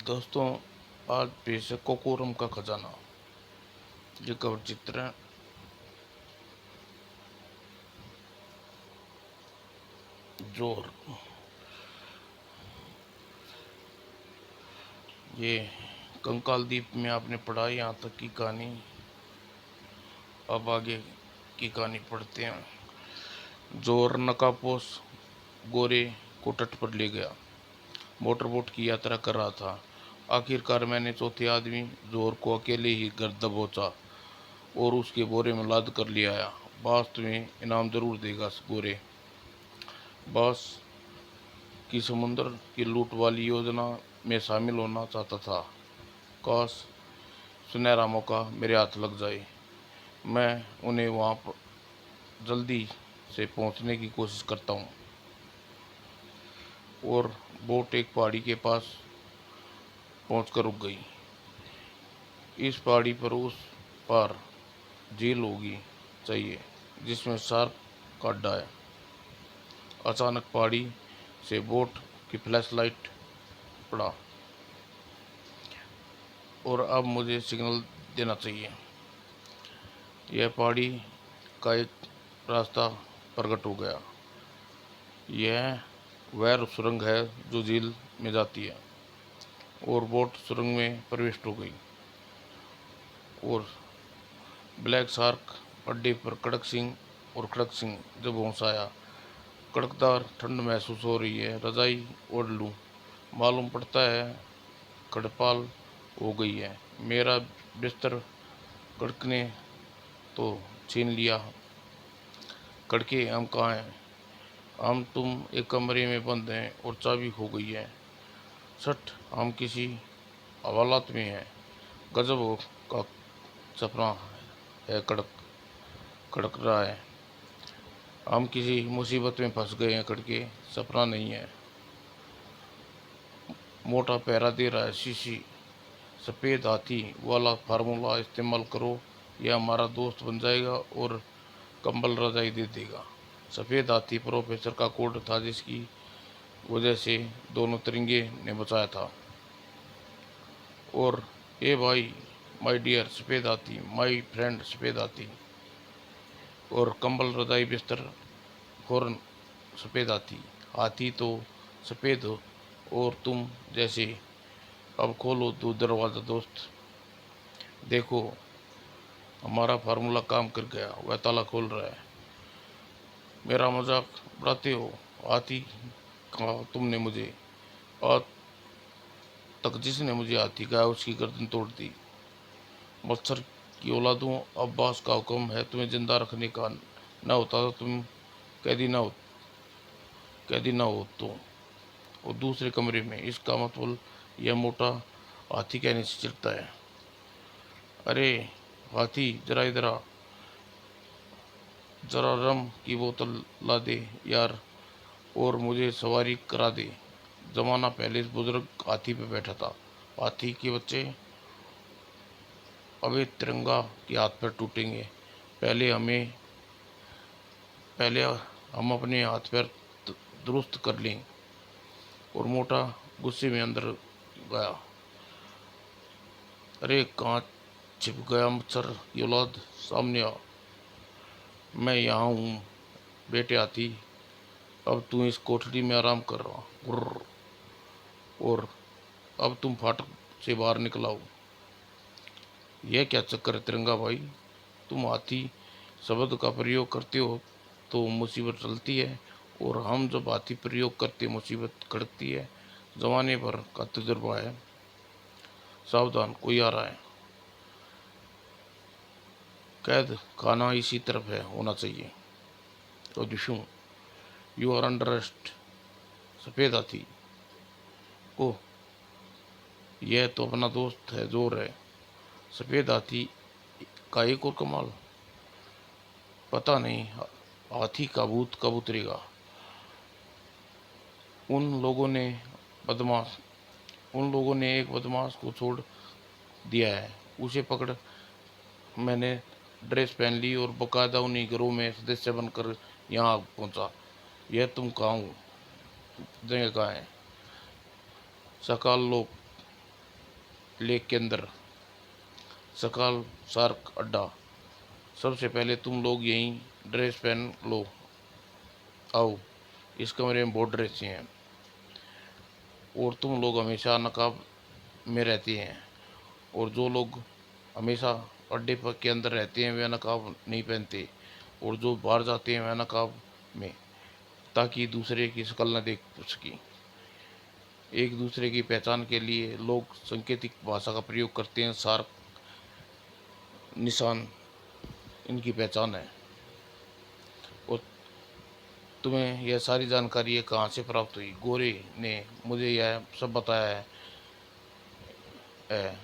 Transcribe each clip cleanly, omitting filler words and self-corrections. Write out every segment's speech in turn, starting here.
दोस्तों, आज पेश है कोकोरम का खजाना। ये कवर चित्र है। जोर, ये कंकाल द्वीप में आपने पढ़ा यहाँ तक की कहानी। अब आगे की कहानी पढ़ते हैं। जोर नकापोस गोरे को तट पर ले गया। मोटर बोट की यात्रा कर रहा था। आखिरकार मैंने चौथे आदमी जोर को अकेले ही घर दबोचा और उसके बोरे में लाद कर ले आया। बास तुम्हें इनाम जरूर देगा गोरे। बास की समुद्र की लूट वाली योजना में शामिल होना चाहता था। काश सुनहरा मौका मेरे हाथ लग जाए। मैं उन्हें वहां पर जल्दी से पहुंचने की कोशिश करता हूं। और बोट एक पहाड़ी के पास पहुंचकर रुक गई। इस पहाड़ी पर उस पार झील होगी चाहिए जिसमें शार्क का अड्डा है। अचानक पहाड़ी से बोट की फ्लैश लाइट पड़ा और अब मुझे सिग्नल देना चाहिए। यह पहाड़ी का एक रास्ता प्रकट हो गया। यह वह सुरंग है जो झील में जाती है। और बोट सुरंग में प्रविष्ट हो गई और ब्लैक शार्क अड्डे पर कड़क सिंह जब होश आया। कड़कदार ठंड महसूस हो रही है। रजाई ओढ़ लूं। मालूम पड़ता है कड़पाल हो गई है। मेरा बिस्तर कड़कने तो छीन लिया। कड़के हम कहाँ हैं? हम तुम एक कमरे में बंद हैं और चाबी खो गई है। सट, हम किसी हवालात में हैं। गजब का सपना है। कड़क कड़क रहा है। हम किसी मुसीबत में फंस गए हैं। कड़के सपना नहीं है। मोटा पहरा दे रहा है। शीशी सफ़ेद हाथी वाला फार्मूला इस्तेमाल करो। यह हमारा दोस्त बन जाएगा और कंबल रजाई दे देगा। सफ़ेद हाथी प्रोफेसर का कोड था जिसकी वजह से दोनों तिरंगे ने बचाया था। और ए भाई, माय डियर सफ़ेद हाथी, माय फ्रेंड सफ़ेद हाथी। और कंबल रजाई बिस्तर फौरन सफ़ेद हाथी। हाथी तो सफ़ेद हो और तुम जैसे। अब खोलो दो दरवाज़ा दोस्त। देखो, हमारा फार्मूला काम कर गया। वह ताला खोल रहा है। मेरा मजाक उड़ाते हो हाथी? कहा तुमने मुझे? आज तक जिसने मुझे हाथी कहा उसकी गर्दन तोड़ दी। मच्छर की औलादों, अब्बास का हुक्म है तुम्हें जिंदा रखने का। न होता तो तुम कैदी न हो कैदी न हो तो। और दूसरे कमरे में इसका मतलब यह मोटा हाथी कहने से चिढ़ता है। अरे हाथी, जरा इधर आ। जरा रम की बोतल ला दे यार और मुझे सवारी करा दे। जमाना पहले इस बुजुर्ग हाथी पे बैठा था। हाथी के बच्चे, अबे तिरंगा के हाथ पैर टूटेंगे। पहले हमें पहले हम अपने हाथ पैर दुरुस्त कर लें। और मोटा गुस्से में अंदर गया। अरे कहाँ छिप गया मच्छर की औलाद? सामने आ। मैं यहाँ हूँ बेटे हाथी। अब तू इस कोठरी में आराम कर रहा। गुर्र। और अब तुम फाटक से बाहर निकलाओ। यह क्या चक्कर है तिरंगा भाई? तुम हाथी शब्द का प्रयोग करते हो तो मुसीबत टलती है और हम जब हाथी प्रयोग करते मुसीबत कड़कती है। जमाने भर का तजुर्बा है। सावधान, कोई आ रहा है। कैद खाना इसी तरफ है होना चाहिए। तो Dishu, you are under arrest. सफ़ेद हाथी, ओह, यह तो अपना दोस्त है जोर है। सफ़ेद हाथी का एक और कमाल। पता नहीं हाथी का भूत कब उतरेगा। उन लोगों ने बदमाश उन लोगों ने एक बदमाश को छोड़ दिया है। उसे पकड़ मैंने ड्रेस पहन ली और बकायदा उन्हीं घरों में सदस्य बनकर यहाँ पहुँचा। यह तुम कहाँ हो? जगह कहाँ है? सकाल लो लेक के अंदर सकाल शार्क अड्डा। सबसे पहले तुम लोग यहीं ड्रेस पहन लो। आओ, इस कमरे में बहुत ड्रेसें हैं और तुम लोग हमेशा नकाब में रहते हैं, और जो लोग हमेशा अड्डे पर के अंदर रहते हैं वे नकाब नहीं पहनते, और जो बाहर जाते हैं वह नकाब में, ताकि दूसरे की शक्ल न देख सकें। एक दूसरे की पहचान के लिए लोग सांकेतिक भाषा का प्रयोग करते हैं। शार्क निशान इनकी पहचान है। और तुम्हें यह सारी जानकारी कहाँ से प्राप्त हुई? गोरे ने मुझे यह सब बताया है।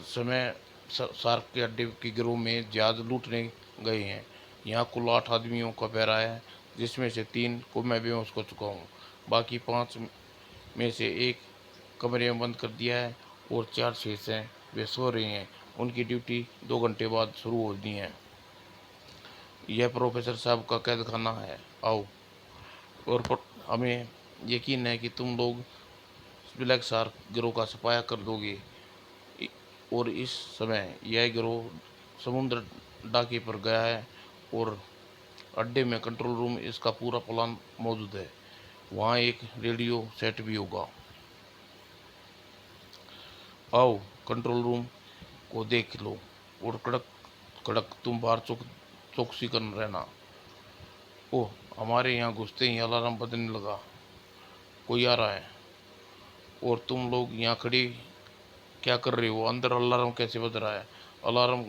समय शार्क के अड्डे के गिरोह में जहाज लूटने गए हैं। यहाँ कुल 8 आदमियों का पहरा है, जिसमें से 3 को मैं बेहोश कर चुका हूँ। बाकी 5 में से एक कमरे में बंद कर दिया है और 4 शेष हैं, वे सो रहे हैं। उनकी ड्यूटी 2 घंटे बाद शुरू होनी है। यह प्रोफेसर साहब का कैद खाना है। आओ। और हमें यकीन है कि तुम लोग ब्लैक शार्क गिरोह का सफाया कर दोगे। और इस समय यह गिरोह समुद्र डाके पर गया है और अड्डे में कंट्रोल रूम इसका पूरा प्लान मौजूद है। वहाँ एक रेडियो सेट भी होगा। आओ, कंट्रोल रूम को देख लो और कड़क कड़क तुम बाहर चौकसी कर रहना। ओह, हमारे यहाँ घुसते ही अलार्म बजने लगा। कोई आ रहा है। और तुम लोग यहाँ खड़े क्या कर रहे हो? अंदर अलार्म कैसे बज रहा है? अलार्म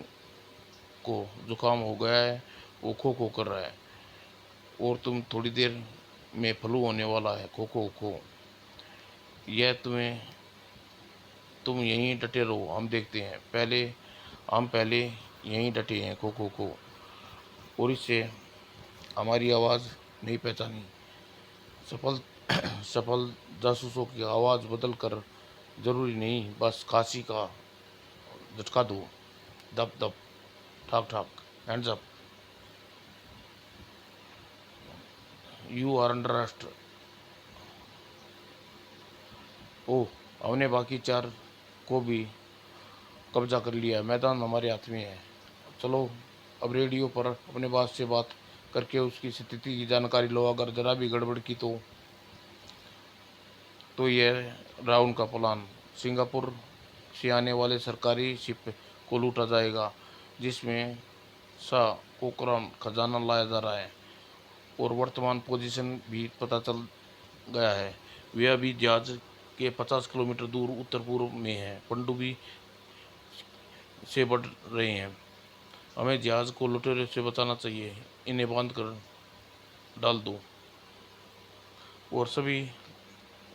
को जुकाम हो गया है, वो खो खो कर रहा है और तुम थोड़ी देर में फ्लू होने वाला है। खो खो खो। यह तुम यहीं डटे रहो, हम देखते हैं। हम पहले यहीं डटे हैं। खो खो खो। और इससे हमारी आवाज़ नहीं पहचानी। सफल सफल जासूसों की आवाज़ बदल कर जरूरी नहीं, बस खांसी का झटका दो। दब दब, ठाक ठाक, hands up, you are under arrest. Oh, हमने बाकी 4 को भी कब्जा कर लिया है। मैदान हमारे हाथ में है। चलो, अब रेडियो पर अपने बॉस से बात करके उसकी स्थिति की जानकारी लो। अगर ज़रा भी गड़बड़ की तो यह रहा उनका प्लान। सिंगापुर से आने वाले सरकारी शिप को लूटा जाएगा, जिसमें शाह कोकरान खजाना लाया जा रहा है, और वर्तमान पोजीशन भी पता चल गया है। वे अभी जहाज के 50 किलोमीटर दूर उत्तर पूर्व में है, पनडुब्बी से बढ़ रहे हैं। हमें जहाज को लुटेरों से बचाना चाहिए। इन्हें बांध कर डाल दो। और सभी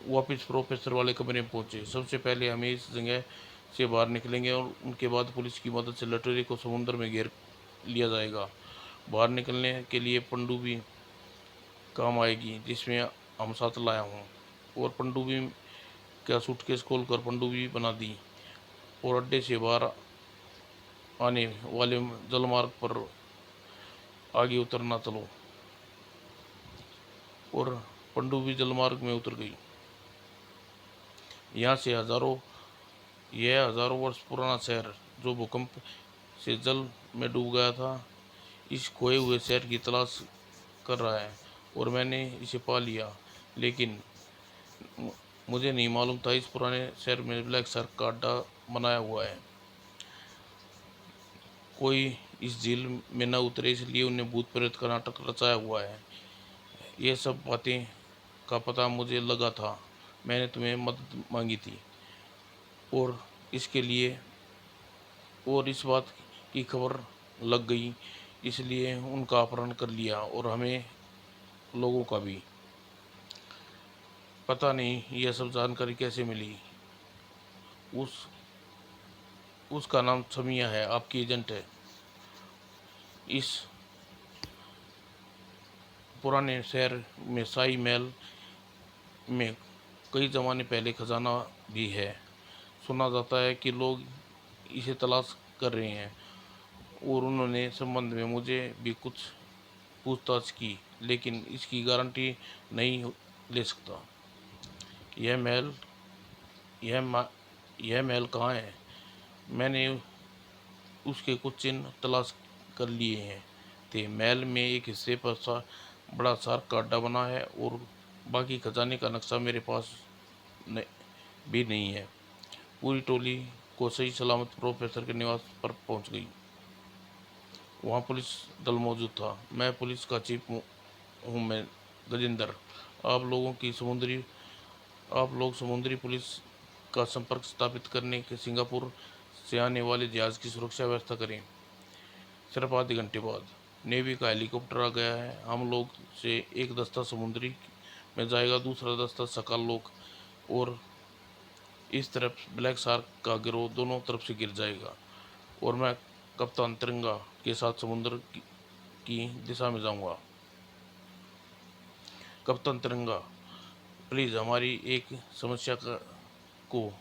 वापस प्रोफेसर वाले कमरे में पहुंचे। सबसे पहले हमें इस जगह से बाहर निकलेंगे और उनके बाद पुलिस की मदद से लुटेरे को समुद्र में घेर लिया जाएगा। बाहर निकलने के लिए पनडुब्बी काम आएगी, जिसमें हम साथ लाया हूँ। और पनडुब्बी का सूटकेस खोलकर पनडुब्बी बना दी और अड्डे से बाहर आने वाले जलमार्ग पर आगे उतरना। चलो। और पनडुब्बी जलमार्ग में उतर गई। यहाँ से यह हजारों वर्ष पुराना शहर, जो भूकंप से जल में डूब गया था, इस खोए हुए शहर की तलाश कर रहा है और मैंने इसे पा लिया। लेकिन मुझे नहीं मालूम था इस पुराने शहर में ब्लैक शार्क का अड्डा बनाया हुआ है। कोई इस झील में न उतरे, इसलिए उन्हें भूत प्रेत का नाटक रचाया हुआ है। ये सब बातें का पता मुझे लगा था। मैंने तुम्हें मदद मांगी थी और इसके लिए और इस बात की खबर लग गई, इसलिए उनका अपहरण कर लिया और हमें लोगों का भी। पता नहीं यह सब जानकारी कैसे मिली। उस उसका नाम समिया है, आपकी एजेंट है। इस पुराने शहर में शाही महल में कई ज़माने पहले खजाना भी है। सुना जाता है कि लोग इसे तलाश कर रहे हैं और उन्होंने संबंध में मुझे भी कुछ पूछताछ की, लेकिन इसकी गारंटी नहीं ले सकता। यह महल यह यह महल कहाँ है। मैंने उसके कुछ चिन्ह तलाश कर लिए हैं थे। महल में एक हिस्से पर बड़ा शार्क का अड्डा बना है और बाकी खजाने का नक्शा मेरे पास भी नहीं है। पूरी टोली को सही सलामत प्रोफेसर के निवास पर पहुंच गई। वहां पुलिस दल मौजूद था। मैं पुलिस का चीफ हूँ। मैं गजेंद्र। आप लोग समुद्री पुलिस का संपर्क स्थापित करने के सिंगापुर से आने वाले जहाज की सुरक्षा व्यवस्था करें। सिर्फ आधे घंटे बाद नेवी का हेलीकॉप्टर आ गया है। हम लोग से एक दस्ता समुद्री में जाएगा, दूसरा दस्ता सकाल लोग, और इस तरफ ब्लैक शार्क का गिरोह दोनों तरफ से गिर जाएगा। और मैं कप्तान तिरंगा के साथ समुद्र की दिशा में जाऊंगा। कप्तान तिरंगा, प्लीज़ हमारी एक समस्या को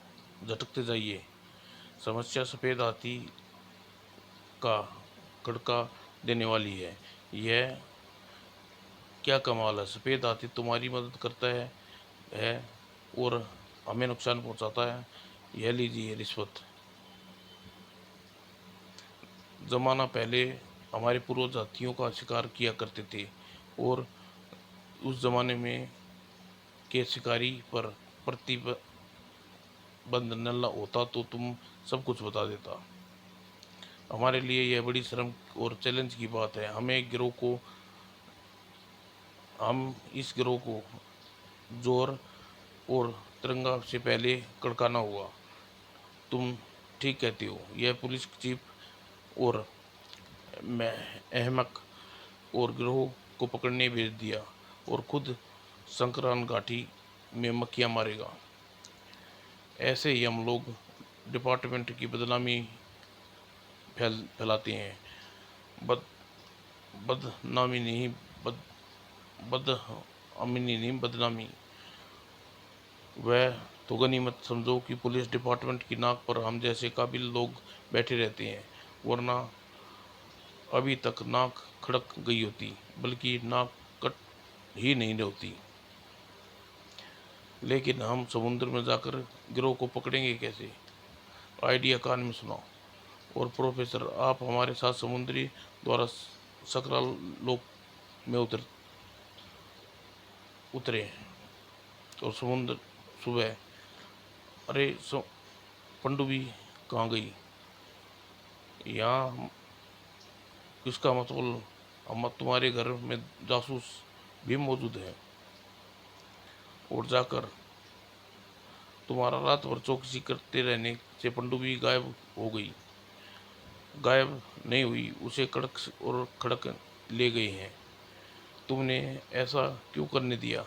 झटकते जाइए। समस्या सफ़ेद हाथी का खड़का देने वाली है। यह क्या कमाल है। सफ़ेद हाथी तुम्हारी मदद करता है और हमें नुकसान पहुंचाता है। यह लीजिए रिश्वत। ज़माना पहले हमारे पूर्वज हाथियों का शिकार किया करते थे और उस ज़माने में के शिकारी पर प्रतिबंध न होता तो तुम सब कुछ बता देता। हमारे लिए यह बड़ी शर्म और चैलेंज की बात है। हम इस गिरोह को जोर और तिरंगा से पहले कड़काना होगा। तुम ठीक कहते हो। यह पुलिस चीफ और मैं अहमक और गिरोह को पकड़ने भेज दिया और खुद संक्रांत घाटी में मक्खियाँ मारेगा। ऐसे ही हम लोग डिपार्टमेंट की बदनामी फैलाते हैं। बद बदनामी नहीं बद बदअमनी नहीं, बदनामी। वह तो गनीमत समझो कि पुलिस डिपार्टमेंट की नाक पर हम जैसे काबिल लोग बैठे रहते हैं, वरना अभी तक नाक खड़क गई होती, बल्कि नाक कट ही नहीं होती। लेकिन हम समुद्र में जाकर गिरोह को पकड़ेंगे कैसे। आइडिया कान में सुनाओ। और प्रोफेसर, आप हमारे साथ समुद्री द्वारा सकराल लोक में उतरे और समुद्र सुबह। अरे पनडुब्बी कहाँ गई। यहाँ इसका मतलब हम तुम्हारे घर में जासूस भी मौजूद है और जाकर तुम्हारा रात भर चौकसी करते रहने से पनडुब्बी गायब हो गई। गायब नहीं हुई, उसे कड़क और खड़क ले गए हैं। तुमने ऐसा क्यों करने दिया।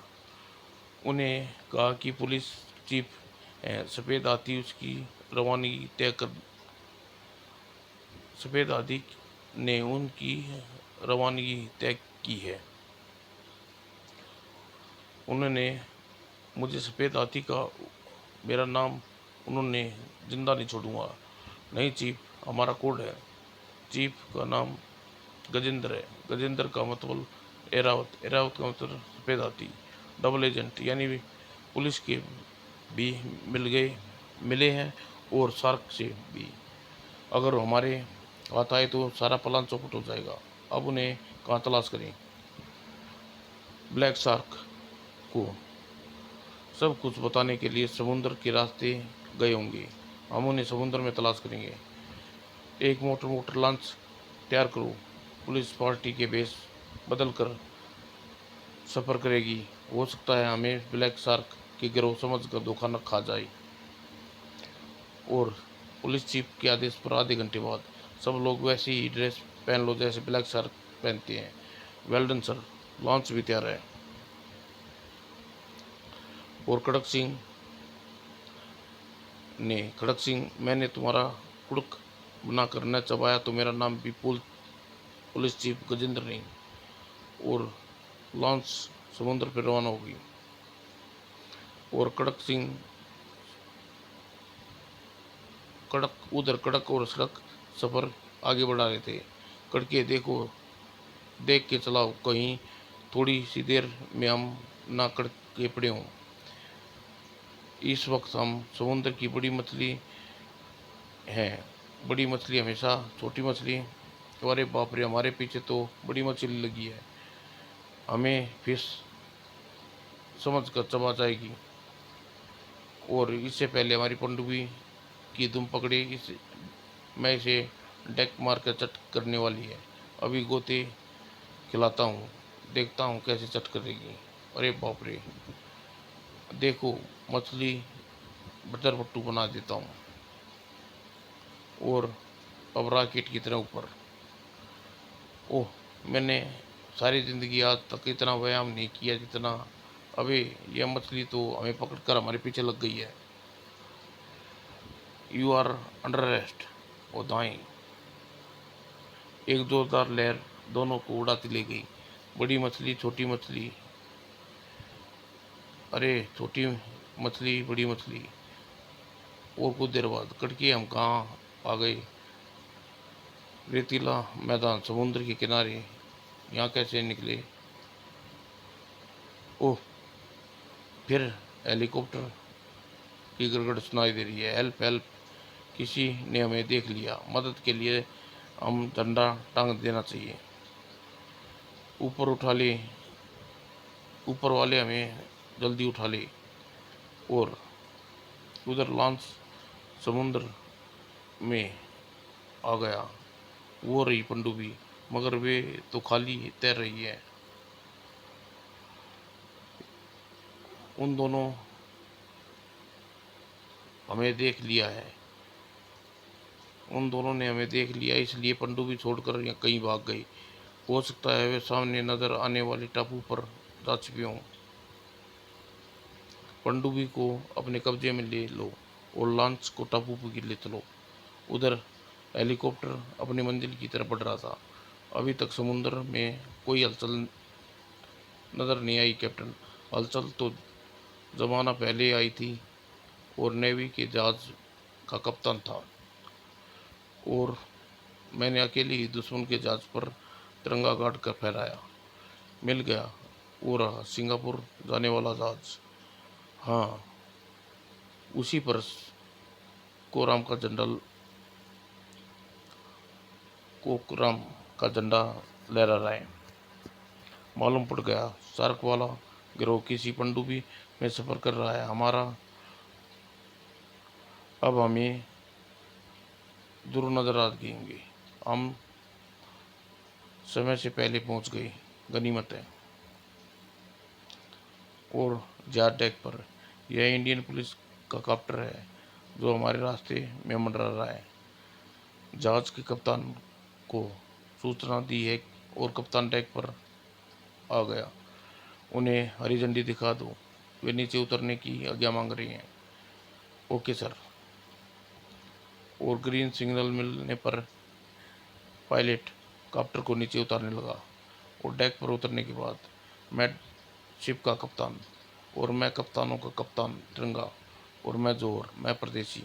उन्हें कहा कि पुलिस चीफ है। सफ़ेद हाथी ने उनकी रवानगी तय की है। उन्होंने मुझे सफ़ेद हाथी का मेरा नाम उन्होंने जिंदा नहीं छोड़ूंगा। नहीं चीफ, हमारा कोड है। चीफ का नाम गजेंद्र है। गजेंद्र का मतलब एरावत, एरावत का मतलब सफ़ेद हाथी। डबल एजेंट, यानी पुलिस के भी मिले हैं और शार्क से भी। अगर हमारे हाथ आए तो सारा प्लान चौपट हो जाएगा। अब उन्हें कहाँ तलाश करें। ब्लैक शार्क को सब कुछ बताने के लिए समुद्र के रास्ते गए होंगे। हम उन्हें समुद्र में तलाश करेंगे। एक मोटर लॉन्च तैयार करो। पुलिस पार्टी के बेस बदल कर सफ़र करेगी। हो सकता है हमें ब्लैक शार्क के गिरोह समझ कर धोखा न खा जाए। और पुलिस चीफ के आदेश पर आधे घंटे बाद सब लोग वैसी ही ड्रेस पहन लो जैसे ब्लैक शार्क पहनते हैं। Well done sir. लॉन्च भी तैयार है। और खड़क सिंह, मैंने तुम्हारा कुड़क बनाकर न चबाया तो मेरा नाम भी पुलिस चीफ गजेंद्र नहीं। और लॉन्च समुद्र पर रवाना होगी। और कड़क और सड़क सफ़र आगे बढ़ा रहे थे। कड़के देख के चलाओ, कहीं थोड़ी सी देर में हम ना कड़के पड़े हों। इस वक्त हम समुद्र की बड़ी मछली हैं। बड़ी मछली हमेशा छोटी मछली, अरे बाप रे, हमारे पीछे तो बड़ी मछली लगी है, हमें फिश समझ कर चबा जाएगी। और इससे पहले हमारी पनडुब्बी की दुम पकड़ी, इस मैं इसे डेक मार कर चट करने वाली है। अभी गोते खिलाता हूँ, देखता हूँ कैसे चट करेगी। अरे बाप रे, देखो मछली बटर पट्टू बना देता हूँ। और अब रॉकेट की तरह ऊपर। ओह, मैंने सारी ज़िंदगी आज तक इतना व्यायाम नहीं किया जितना अभी। यह मछली तो हमें पकड़कर हमारे पीछे लग गई है। You are under arrest. वो दाएं। एक जोरदार लहर दोनों को उड़ाती ले गई। बड़ी मछली, छोटी मछली, अरे छोटी मछली, बड़ी मछली। और कुछ देर बाद कड़के हम कहाँ आ गए? रेतीला मैदान, समुद्र के किनारे। यहाँ कैसे निकले? ओह, फिर हेलीकॉप्टर की गड़गड़ सुनाई दे रही है। हेल्प हेल्प, किसी ने हमें देख लिया, मदद के लिए हम झंडा टांग देना चाहिए। ऊपर उठा ले, ऊपर वाले हमें जल्दी उठा ले। और उधर लॉन्च समुद्र में आ गया। वो रही पनडुब्बी, मगर वे तो खाली तैर रही है। उन दोनों हमें देख लिया है, उन दोनों ने हमें देख लिया, इसलिए पनडुब्बी छोड़कर या कहीं भाग गई। हो सकता है वे सामने नजर आने वाले टापू पर जा छिपे हों। पनडुब्बी को अपने कब्जे में ले लो और लॉन्च को टापू पर ले चलो। उधर हेलीकॉप्टर अपनी मंजिल की तरफ बढ़ रहा था। अभी तक समुद्र में कोई हलचल नजर नहीं आई कैप्टन। हलचल तो जमाना पहले आई थी और नेवी के जहाज का कप्तान था, और मैंने अकेले ही दुश्मन के जहाज पर तिरंगा गाड़ कर फहराया। मिल गया, वो रहा सिंगापुर जाने वाला जहाज। हाँ, उसी पर कोराम का झंडा, कोकराम का झंडा लहरा रहा है। मालूम पड़ गया शार्क वाला गिरोह किसी पनडुब्बी में सफर कर रहा है हमारा। अब हमें दूर नजर आ गएंगे। हम समय से पहले पहुंच गए, गनीमत है। और जार डेक पर यह इंडियन पुलिस का कॉप्टर है जो हमारे रास्ते में मंडरा रहा है। जहाज के कप्तान को सूचना दी है और कप्तान डेक पर आ गया। उन्हें हरी झंडी दिखा दो, वे नीचे उतरने की आज्ञा मांग रही हैं। Okay sir. और ग्रीन सिग्नल मिलने पर पायलट कॉप्टर को नीचे उतारने लगा। और डेक पर उतरने के बाद मैं शिप का कप्तान, और मैं कप्तानों का कप्तान तिरंगा, और मैं जोहर, मैं परदेसी।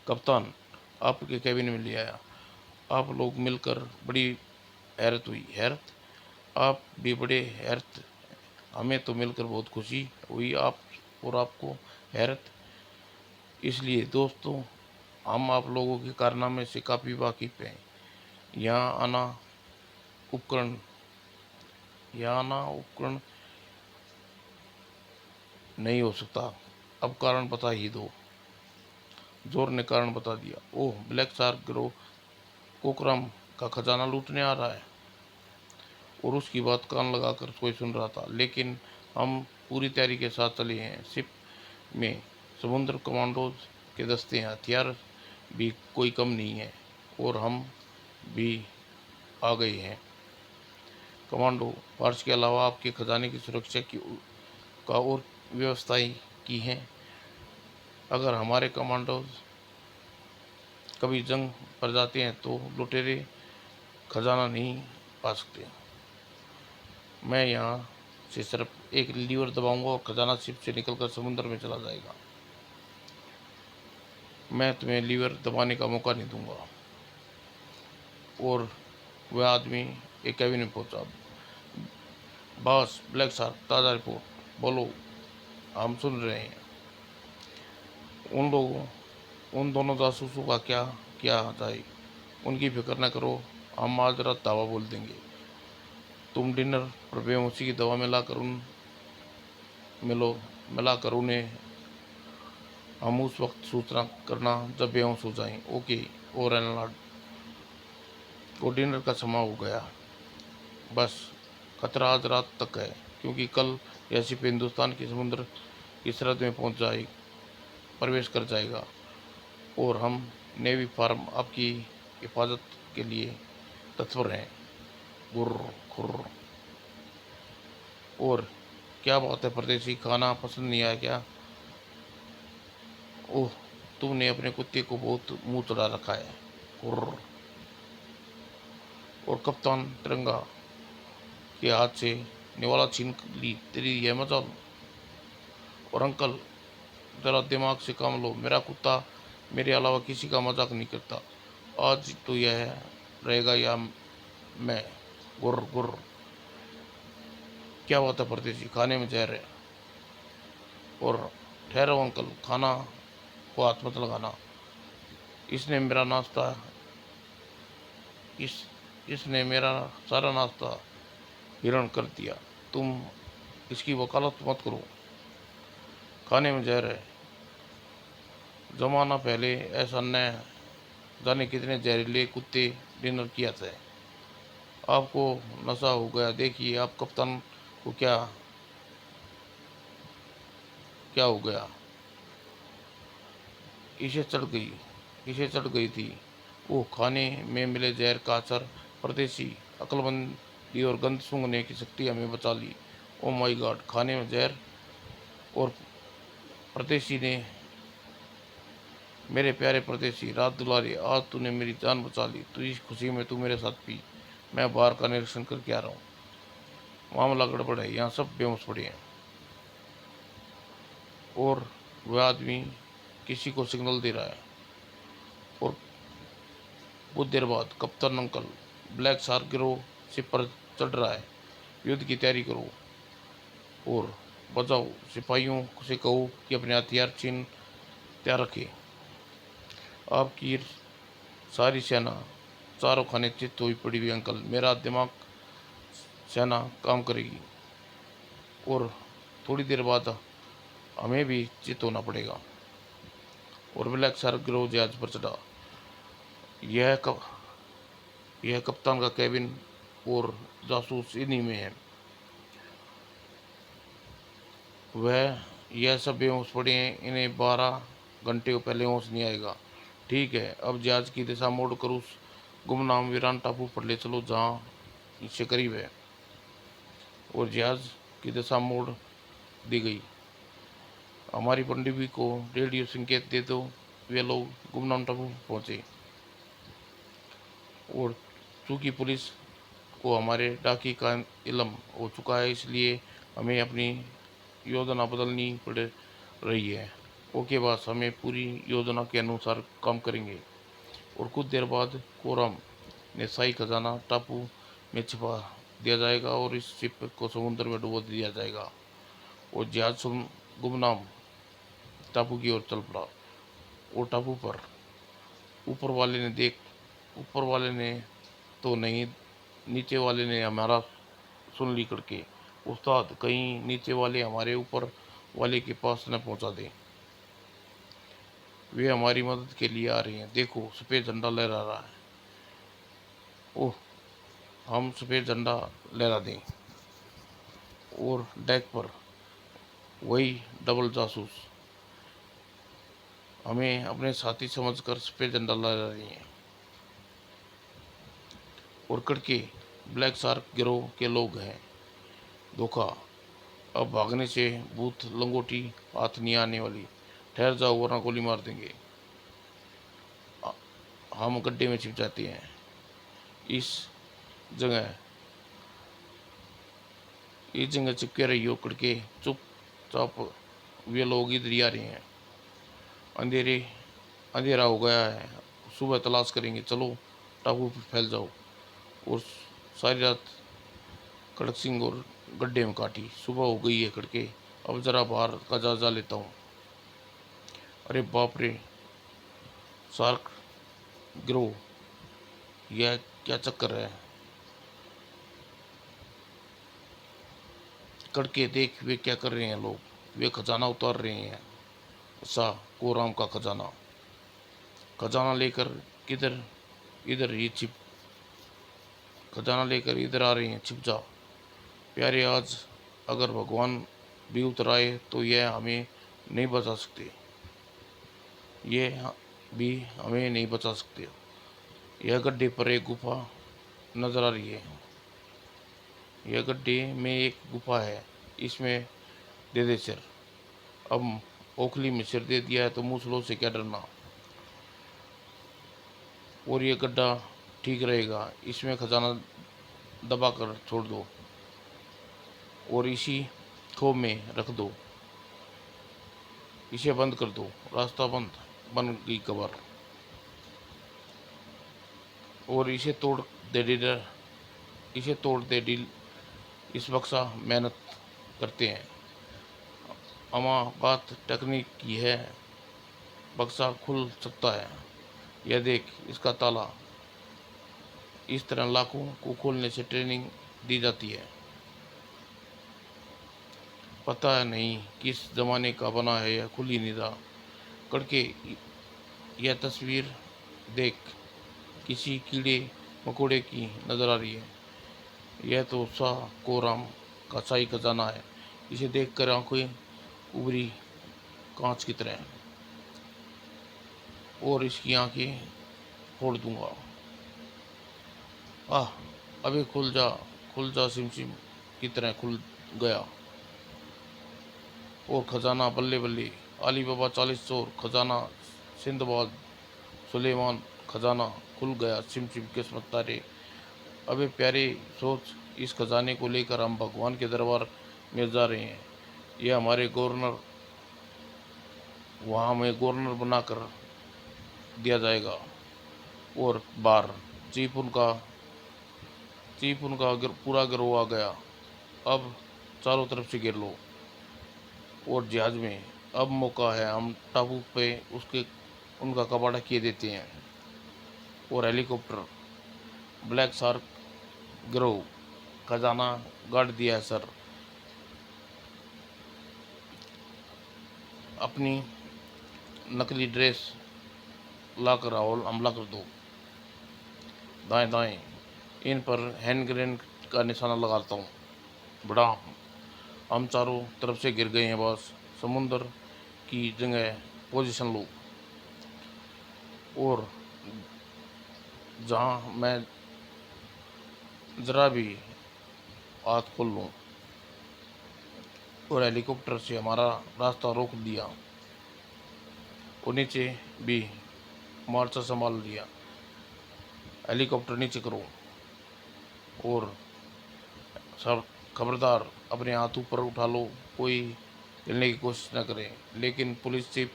कप्तान आपके कैबिन में ले आया। आप लोग मिलकर बड़ी हैरत हुई। हैरत? आप भी बड़े हैरत? हमें तो मिलकर बहुत खुशी हुई, आप और आपको हैरत। इसलिए दोस्तों, हम आप लोगों के कारनामे से काफ़ी वाकिफ़ हैं। यहाँ आना उपकरण यहाँ आना उपकरण नहीं हो सकता। अब कारण बता ही दो। जोर ने कारण बता दिया। ओह, ब्लैक शार्क गिरोह कोकराम का खजाना लूटने आ रहा है। और उसकी बात कान लगाकर कोई सुन रहा था, लेकिन हम पूरी तैयारी के साथ चले हैं। शिप में समुद्र कमांडोज के दस्ते हैं, हथियार भी कोई कम नहीं है, और हम भी आ गए हैं। कमांडो फार्स के अलावा आपके खजाने की सुरक्षा की का और व्यवस्थाएं की हैं। अगर हमारे कमांडोज कभी जंग पर जाते हैं तो लुटेरे खजाना नहीं पा सकते। मैं यहाँ से सिर्फ एक लीवर दबाऊंगा और खजाना शिप से निकलकर समुद्र में चला जाएगा। मैं तुम्हें लीवर दबाने का मौका नहीं दूंगा। और वह आदमी एक कैबिन में पहुंचा। बॉस, ब्लैक शार्क ताज़ा रिपोर्ट। बोलो। हम सुन रहे हैं। उन लोगों उन दोनों जासूसों का क्या किया जाए, उनकी फिक्र न करो, हम आज रात दावा बोल देंगे। तुम डिनर पर बेहोशी की दवा मिलो मिलाकर उन्हें हम उस वक्त सूचना करना जब बेहोश हो जाएं। ओके। और रेनलाड को डिनर का समय हो गया। बस खतरा आज रात तक है, क्योंकि कल यह शिप हिंदुस्तान के समुद्र की सरहद में प्रवेश कर जाएगा, और हम नेवी फार्म आपकी हिफाजत के लिए तत्पर हैं। गुर्र खुर्र। और क्या बात है परदेसी, खाना पसंद नहीं आया क्या? ओह, तुमने अपने कुत्ते को बहुत मुंह चढ़ा रखा है। गुर्र। और कप्तान तिरंगा के हाथ से निवाला छीन ली तेरी यह मजाल। और अंकल, जरा दिमाग से काम लो, मेरा कुत्ता मेरे अलावा किसी का मजाक नहीं करता। आज तो यह रहेगा या मैं। गुर्र गुर्र। क्या बात है परदेसी, खाने में जहर है। और ठहरो अंकल, खाना को हाथ मत लगाना। इसने मेरा नाश्ता इस इसने मेरा सारा नाश्ता हिरण कर दिया। तुम इसकी वकालत मत करो। खाने में जहर है। जमाना पहले ऐसा न जाने कितने जहरीले कुत्ते डिनर किया था। आपको नशा हो गया। देखिए आप कप्तान को क्या क्या हो गया। इसे चढ़ गई इसे चढ़ गई थी। वो खाने में मिले जहर का असर। परदेसी, अक्लमंदी और गंध सूंघने की शक्ति हमें बचा ली। ओ माय गॉड, खाने में जहर। और परदेसी ने मेरे प्यारे परदेसी, रात दुलारी, आज तूने मेरी जान बचा ली। तू इस खुशी में तू मेरे साथ पी। मैं बाहर का निरीक्षण करके आ रहा हूँ। मामला गड़बड़ है, यहाँ सब बेहोश पड़े हैं। और वह आदमी किसी को सिग्नल दे रहा है। और कुछ देर बाद कप्तान अंकल ब्लैक शार्क गिरोह शिप पर चढ़ रहा है। युद्ध की तैयारी करो और बचाओ। सिपाहियों से कहो कि अपने हथियार छीन तैयार रखें। आपकी सारी सेना चारों खाने चित्त हुई पड़ी हुई अंकल। मेरा दिमाग सेना काम करेगी, और थोड़ी देर बाद हमें भी चित्त होना पड़ेगा। और ब्लैक शार्क गिरोह जहाज पर चढ़ा। यह कब यह कप्तान का कैबिन और जासूस इन्हीं में है। वह यह सब बेहोश पड़े हैं। इन्हें 12 घंटे पहले होश नहीं आएगा। ठीक है, अब जहाज की दिशा मोड़ कर उस गुमनाम वीरान टापू पर ले चलो जहाँ इससे करीब है। और जहाज की दिशा मोड़ दी गई। हमारी पनडुब्बी को रेडियो संकेत दे दो। वे लोग गुमनाम टापू पहुँचे। और चूंकि पुलिस को हमारे डाकी का इल्म हो चुका है, इसलिए हमें अपनी योजना बदलनी पड़ रही है। ओके बॉस, हमें पूरी योजना के अनुसार काम करेंगे। और कुछ देर बाद कोरम ने शाही खजाना टापू में छिपा दिया जाएगा और इस शिप को समुद्र में डुबो दिया जाएगा। और जहाज गुमनाम टापू की ओर चल पड़ा। और टापू पर ऊपर वाले ने तो नहीं, नीचे वाले ने हमारा सुन ली करके। उस्ताद, कहीं नीचे वाले हमारे ऊपर वाले के पास न पहुंचा दें। वे हमारी मदद के लिए आ रहे हैं। देखो, सफ़ेद झंडा लहरा रहा है। ओह, हम सफ़ेद झंडा लहरा दें। और डेक पर वही डबल जासूस हमें अपने साथी समझकर सफ़ेद झंडा लहरा रहे हैं। और करके ब्लैक शार्क गिरोह के लोग हैं। धोखा। अब भागने से भूत लंगोटी हाथ नहीं आने वाली। ठहर जाओ वरना गोली मार देंगे। हम गड्ढे में छिप जाते हैं। इस जगह चिपके रही हो करके। चुपचाप, वे लोग इधर ही आ रहे हैं। अंधेरा हो गया है। सुबह तलाश करेंगे। चलो टापू पर फैल जाओ। और सारी रात कड़क सिंह और गड्ढे में काटी। सुबह हो गई है करके। अब ज़रा बाहर का जायजा लेता हूँ। अरे बाप रे, शार्क गिरोह, यह क्या चक्कर है? करके देख, वे क्या कर रहे हैं लोग। वे खजाना उतार रहे हैं। ऐसा कोराम का खजाना। खजाना लेकर किधर? इधर ही छिप। खजाना लेकर इधर आ रहे हैं, छिप जा प्यारे। आज अगर भगवान भी उतर आए तो यह हमें नहीं बचा सकते। ये भी हमें नहीं बचा सकते। यह गड्ढे पर एक गुफा नजर आ रही है। यह गड्ढे में एक गुफा है, इसमें दे दे सिर। अब ओखली में सिर दे दिया है तो मूसलों से क्या डरना। और ये गड्ढा ठीक रहेगा, इसमें खजाना दबा कर छोड़ दो और इसी खो में रख दो। इसे बंद कर दो। रास्ता बंद, बन गई कबर। और इसे तोड़ दे डील। इस बक्सा मेहनत करते हैं। अमा बात टेक्निक की है, बक्सा खुल सकता है। यह देख, इसका ताला। इस तरह लाखों को खोलने से ट्रेनिंग दी जाती है। पता नहीं किस जमाने का बना है यह खुली निदा। करके यह तस्वीर देख, किसी कीड़े मकोड़े की नजर आ रही है। यह तो शाह कोराम का शाही खजाना है। इसे देखकर आंखें उभरी कांच की तरह, और इसकी आंखें फोड़ दूंगा। आह, अबे खुल जा, सिमसिम की तरह खुल गया। और खजाना बल्ले बल्ले। अली बाबा 40 चोर खजाना, सिंदबाद सुलेमान खजाना खुल गया। सिमसिम किस्मत तारे। अबे प्यारे, सोच, इस खजाने को लेकर हम भगवान के दरबार में जा रहे हैं। यह हमारे गवर्नर, वहाँ हमें गवर्नर बनाकर दिया जाएगा। और बार चीफ उनका पूरा गिरोह आ गया। अब चारों तरफ से घेर लो। और जहाज में अब मौका है, हम टापू पे उनका कबाड़ा किए देते हैं। और हेलीकॉप्टर, ब्लैक शार्क गिरोह, खजाना गाड़ दिया है सर। अपनी नकली ड्रेस लाकर राहुल हमला कर दो। दाएं दाएं इन पर हैंड ग्रेनेड का निशाना लगाता हूँ। बड़ा, हम चारों तरफ से गिर गए हैं बस। समुंदर की जगह पोजीशन लो। और जहाँ मैं ज़रा भी हाथ खोल लूँ। और हेलीकॉप्टर से हमारा रास्ता रोक दिया। और नीचे भी मोर्चा संभाल लिया। हेलीकॉप्टर नीचे करो। और सब खबरदार, अपने हाथ ऊपर उठा लो, कोई हिलने की कोशिश न करे। लेकिन पुलिस चीफ,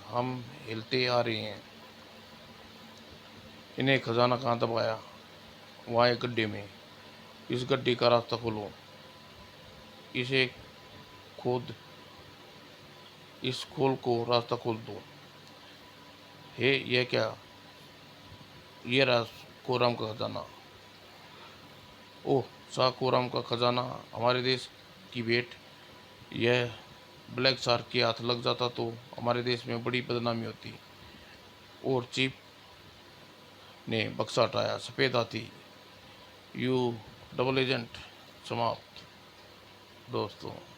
हम हिलते आ रहे हैं। इन्हें खजाना कहाँ दबाया? वहाँ एक गड्ढे में। इस गड्ढे का रास्ता खोलो। इसे खोद इस खोल को रास्ता खोल दो। हे, यह क्या? ये रहा कोराम का खजाना। ओह, शाह कोराम का खजाना, हमारे देश की भेंट। यह ब्लैक शार्क के हाथ लग जाता तो हमारे देश में बड़ी बदनामी होती। और चीफ ने बक्सा हटाया। सफ़ेद हाथी, यू डबल एजेंट समाप्त। दोस्तों।